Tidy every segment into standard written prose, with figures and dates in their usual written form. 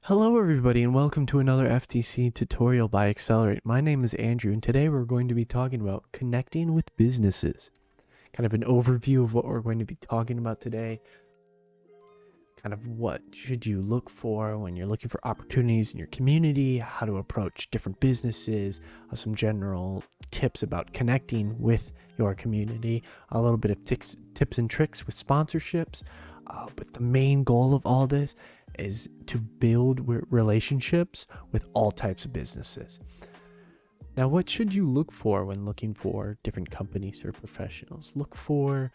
Hello everybody and welcome to another FTC tutorial by Accelerate. My name is Andrew and today we're going to be talking about connecting with businesses. Kind of an overview of what we're going to be talking about today. Kind of what should you look for when you're looking for opportunities in your community, how to approach different businesses, some general tips about connecting with your community, a little bit of tips and tricks with sponsorships. But the main goal of all this is to build relationships with all types of businesses. Now, what should you look for when looking for different companies or professionals? Look for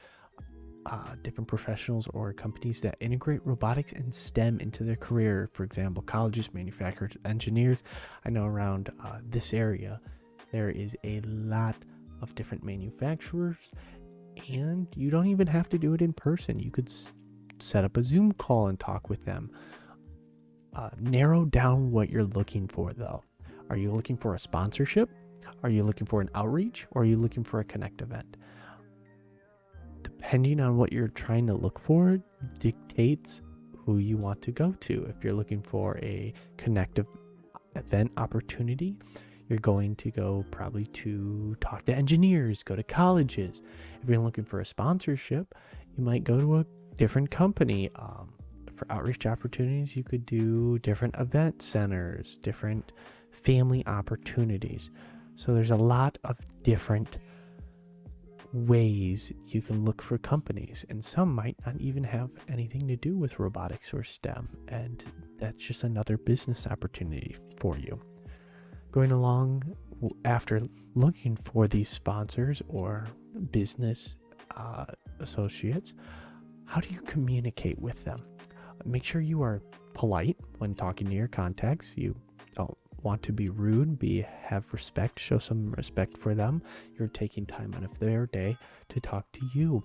different professionals or companies that integrate robotics and STEM into their career. For example, colleges, manufacturers, engineers. I know around this area, there is a lot of different manufacturers, and you don't even have to do it in person. You could set up a Zoom call and talk with them. Narrow down what you're looking for, though. Are you looking for a sponsorship? Are you looking for an outreach? Or are you looking for a connect event? Depending on what you're trying to look for dictates who you want to go to. If you're looking for a connective event opportunity, you're going to go probably to talk to engineers, go to colleges. If you're looking for a sponsorship, you might go to a different company. For outreach opportunities, you could do different event centers, different family opportunities. So there's a lot of different ways you can look for companies, and some might not even have anything to do with robotics or STEM, and that's just another business opportunity for you. Going along after looking for these sponsors or business associates, how do you communicate with them? Make sure you are polite when talking to your contacts. You don't want to be rude, have respect, show some respect for them. You're taking time out of their day to talk to you.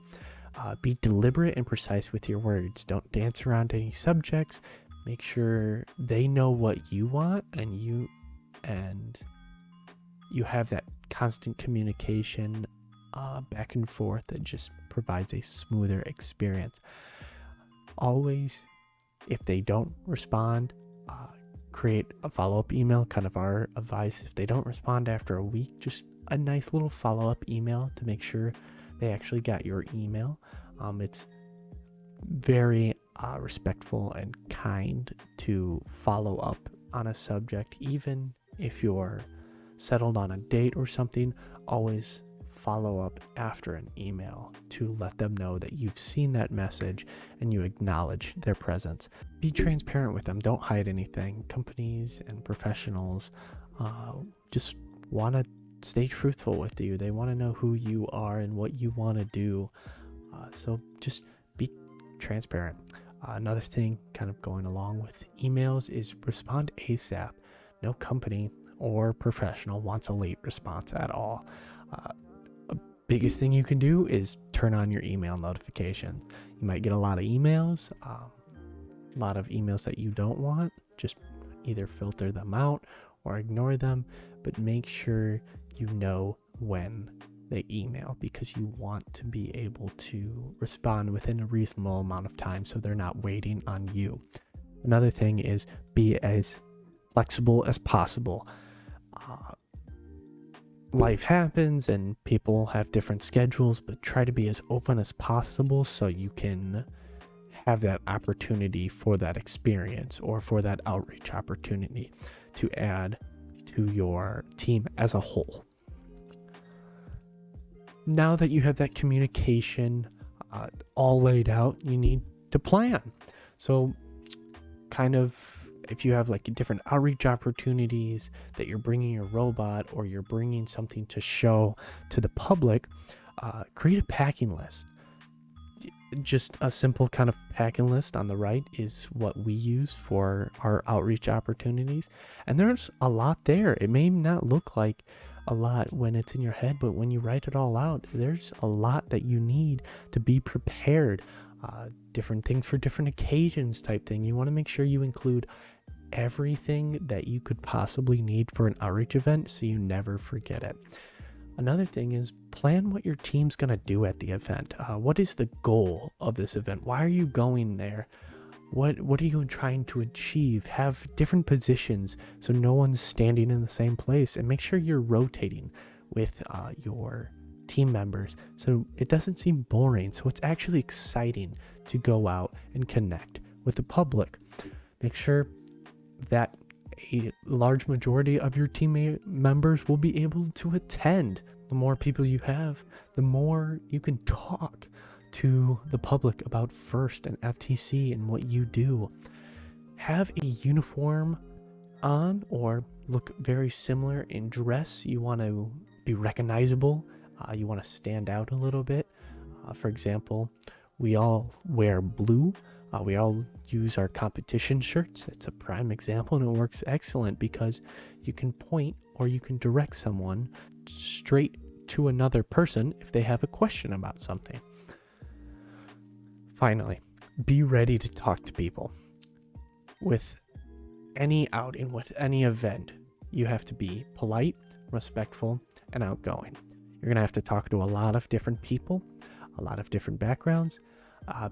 Be deliberate and precise with your words. Don't dance around any subjects. Make sure they know what you want, and you have that constant communication back and forth that just provides a smoother experience. Always, if they don't respond, create a follow-up email. Kind of our advice: if they don't respond after a week, just a nice little follow-up email to make sure they actually got your email. It's very respectful and kind to follow up on a subject, even if you're settled on a date or something. Always follow up after an email to let them know that you've seen that message and you acknowledge their presence. Be transparent with them. Don't hide anything. Companies and professionals just want to stay truthful with you. They want to know who you are and what you want to do. So just be transparent. Another thing kind of going along with emails is respond ASAP. No company or professional wants a late response at all. Biggest thing you can do is turn on your email notifications. You might get a lot of emails, that you don't want. Just either filter them out or ignore them, but make sure you know when they email, because you want to be able to respond within a reasonable amount of time so they're not waiting on you. Another thing is be as flexible as possible. Life happens and people have different schedules, but try to be as open as possible so you can have that opportunity for that experience or for that outreach opportunity to add to your team as a whole. Now that you have that communication all laid out, you need to plan. So kind of, if you have like different outreach opportunities that you're bringing your robot or you're bringing something to show to the public, create a packing list. Just a simple kind of packing list on the right is what we use for our outreach opportunities. And there's a lot there. It may not look like a lot when it's in your head, but when you write it all out, there's a lot that you need to be prepared. Different things for different occasions type thing. You want to make sure you include everything that you could possibly need for an outreach event so you never forget it. Another thing is plan what your team's going to do at the event. What is the goal of this event? Why are you going there? What are you trying to achieve? Have different positions so no one's standing in the same place, and make sure you're rotating with your team members so it doesn't seem boring. So it's actually exciting to go out and connect with the public. Make sure that a large majority of your team members will be able to attend. The more people you have, the more you can talk to the public about FIRST and FTC and what you do. Have a uniform on or look very similar in dress. You want to be recognizable. You want to stand out a little bit. For example, we all wear blue. We all use our competition shirts. It's a prime example, and it works excellent because you can point or you can direct someone straight to another person if they have a question about something. Finally, be ready to talk to people. With any outing, with any event, you have to be polite, respectful, and outgoing. You're going to have to talk to a lot of different people, a lot of different backgrounds,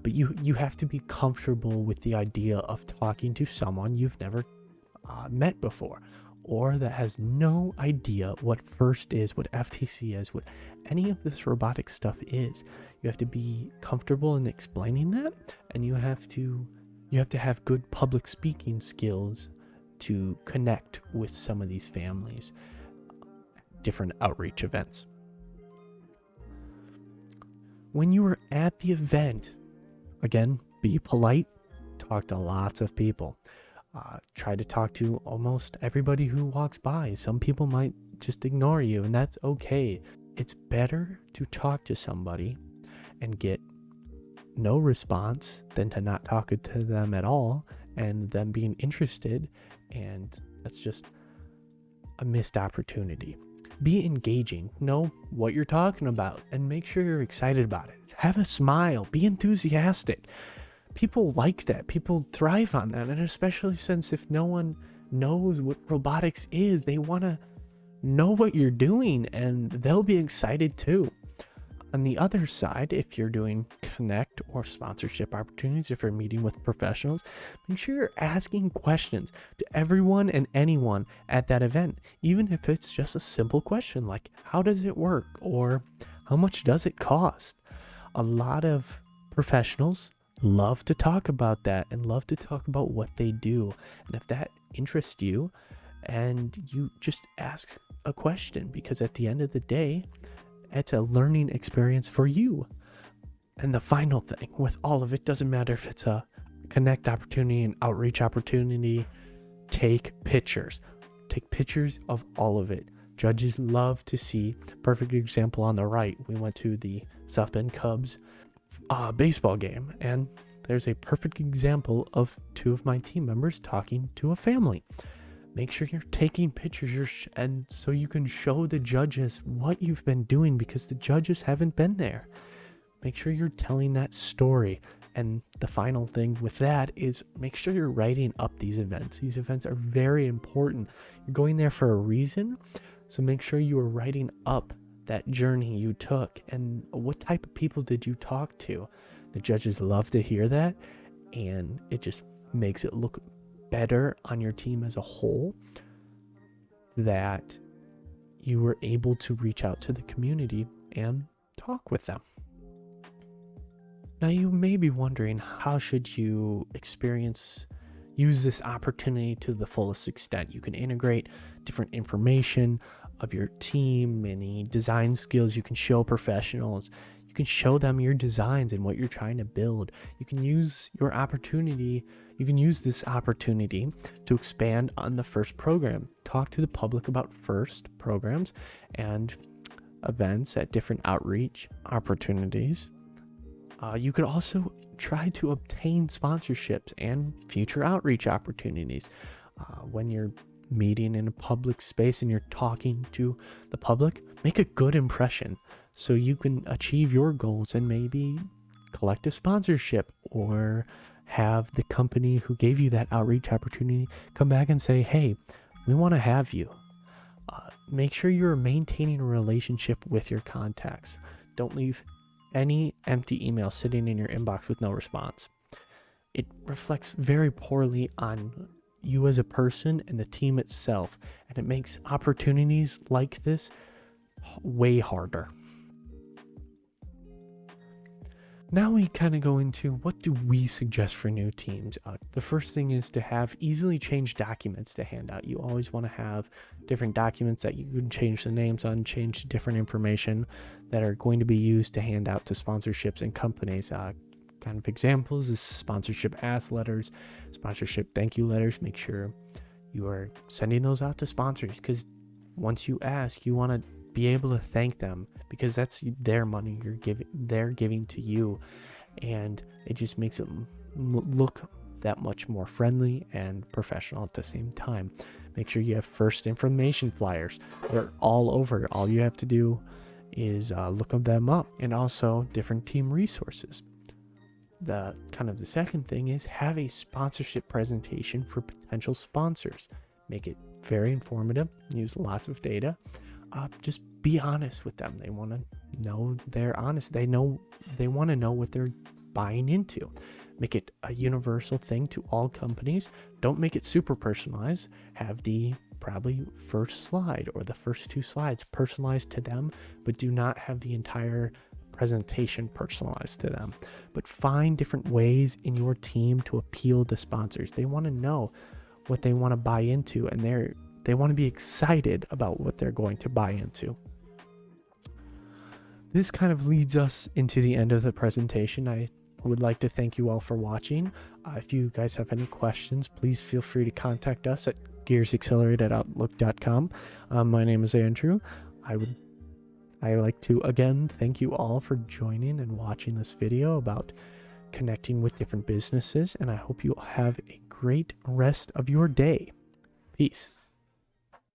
but you have to be comfortable with the idea of talking to someone you've never met before, or that has no idea what FIRST is, what FTC is, what any of this robotic stuff is. You have to be comfortable in explaining that, and you have to have good public speaking skills to connect with some of these families, different outreach events. When you are at the event, again, be polite, talk to lots of people. Try to talk to almost everybody who walks by. Some people might just ignore you, and that's okay. It's better to talk to somebody and get no response than to not talk to them at all and them being interested, and that's just a missed opportunity. Be engaging, know what you're talking about, and make sure you're excited about it. Have a smile, be enthusiastic. People like that. People thrive on that, and especially since if no one knows what robotics is, they want to know what you're doing, and they'll be excited too. On the other side, if you're doing connect or sponsorship opportunities, if you're meeting with professionals, make sure you're asking questions to everyone and anyone at that event, even if it's just a simple question like, how does it work? Or how much does it cost? A lot of professionals love to talk about that and love to talk about what they do. And if that interests you, and you just ask a question, because at the end of the day, it's a learning experience for you. And the final thing with all of it, doesn't matter if it's a connect opportunity, an outreach opportunity, take pictures. Take pictures of all of it. Judges love to see. Perfect example on the right, we went to the South Bend Cubs baseball game, and there's a perfect example of two of my team members talking to a family. Make sure you're taking pictures and so you can show the judges what you've been doing, because the judges haven't been there. Make sure you're telling that story. And the final thing with that is make sure you're writing up these events. These events are very important. You're going there for a reason, so make sure you are writing up that journey you took and what type of people did you talk to. The judges love to hear that, and it just makes it look better on your team as a whole that you were able to reach out to the community and talk with them. Now you may be wondering, how should you use this opportunity to the fullest extent? You can integrate different information of your team, any design skills you can show professionals. You can show them your designs and what you're trying to build. You can use this opportunity to expand on the FIRST program. Talk to the public about FIRST programs and events at different outreach opportunities. You could also try to obtain sponsorships and future outreach opportunities. When you're meeting in a public space and you're talking to the public, make a good impression so you can achieve your goals and maybe collect a sponsorship, or have the company who gave you that outreach opportunity come back and say, hey, we want to have you. Make sure you're maintaining a relationship with your contacts. Don't leave any empty email sitting in your inbox with no response. it reflects very poorly on you as a person and the team itself, and it makes opportunities like this way harder. Now we kind of go into what do we suggest for new teams. The first thing is to have easily changed documents to hand out. You always want to have different documents that you can change the names on, change different information that are going to be used to hand out to sponsorships and companies. Kind of examples is sponsorship ask letters, sponsorship thank you letters. Make sure you are sending those out to sponsors, because once you ask, you want to be able to thank them, because that's their money they're giving to you, and it just makes it look that much more friendly and professional at the same time. Make sure you have first information flyers. They're all over. All you have to do is look them up, and also different team resources. The second thing is have a sponsorship presentation for potential sponsors. Make it very informative. Use lots of data. Just be honest with them. They want to know they're honest. They want to know what they're buying into. Make it a universal thing to all companies. Don't make it super personalized. Have the probably first slide or the first 2 slides personalized to them, but do not have the entire presentation personalized to them. But find different ways in your team to appeal to sponsors. They want to know what they want to buy into, and they want to be excited about what they're going to buy into. This kind of leads us into the end of the presentation. I would like to thank you all for watching. If you guys have any questions, please feel free to contact us at gearsaccelerate@outlook.com. My name is Andrew. I like to again thank you all for joining and watching this video about connecting with different businesses, and I hope you all have a great rest of your day. Peace.